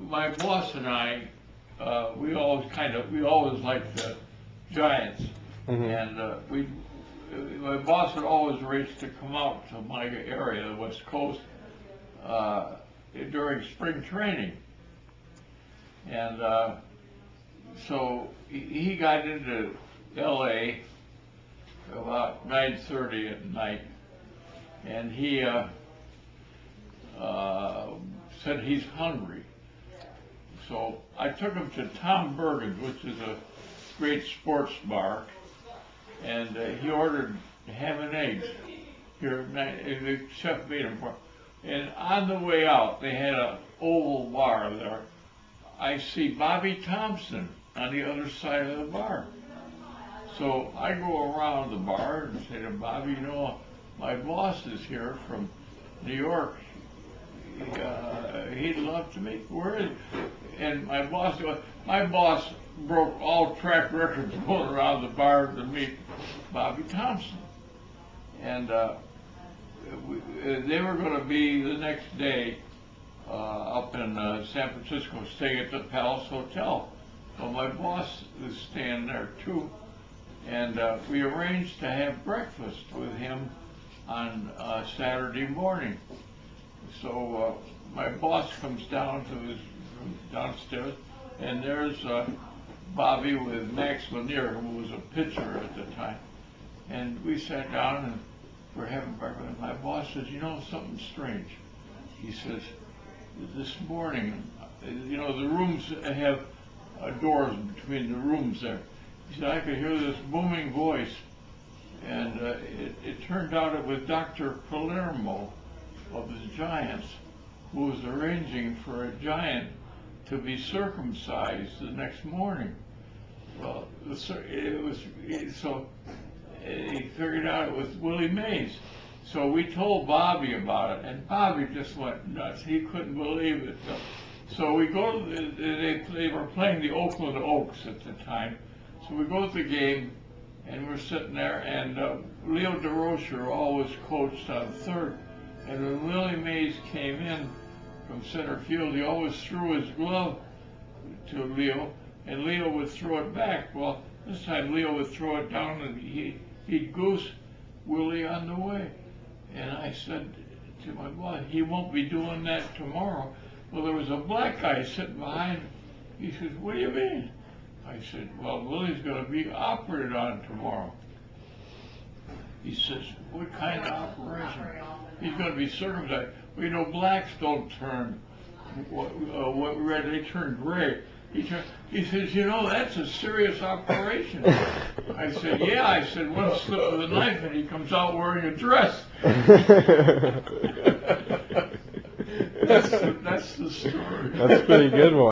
my boss and I, we always liked the Giants, and my boss would always race to come out to my area, the West Coast, during spring training, and so he got into L.A. about 9:30 at night, and he said he's hungry. So I took him to Tom Bergen's, which is a great sports bar, and he ordered ham and eggs. Here, the chef made him for him. And on the way out, they had an oval bar there. I see Bobby Thompson on the other side of the bar. So I go around the bar and say to Bobby, you know, my boss is here from New York. He'd love to meet. Where is he? And my boss broke all track records going around the bar to meet Bobby Thompson. And they were going to be the next day up in San Francisco, staying at the Palace Hotel. Well, my boss was staying there too, and we arranged to have breakfast with him on Saturday morning. So my boss comes down to his room downstairs, and there's Bobby with Max Lanier, who was a pitcher at the time. And we sat down and we're having breakfast. And my boss says, you know, something strange. He says, this morning, you know, the rooms have doors between the rooms there. He said, I could hear this booming voice. And it turned out it was Dr. Palermo of the Giants, who was arranging for a Giant to be circumcised the next morning. Well, he figured out it was Willie Mays. So we told Bobby about it, and Bobby just went nuts. He couldn't believe it. So we go to they were playing the Oakland Oaks at the time. So we go to the game, and we're sitting there, and Leo DeRocher always coached on third. And when Willie Mays came in from center field, he always threw his glove to Leo, and Leo would throw it back. Well, this time Leo would throw it down, and he'd goose Willie on the way. And I said to my boss, he won't be doing that tomorrow. Well, there was a black guy sitting behind him. He said, what do you mean? I said, well, Willie's going to be operated on tomorrow. He says, what kind of operation? He's going to be circumcised. Well, you know, blacks don't turn red, they turn gray. He says, you know, that's a serious operation. I said, yeah. I said, one slip of the knife and he comes out wearing a dress. That's the story. That's a pretty good one.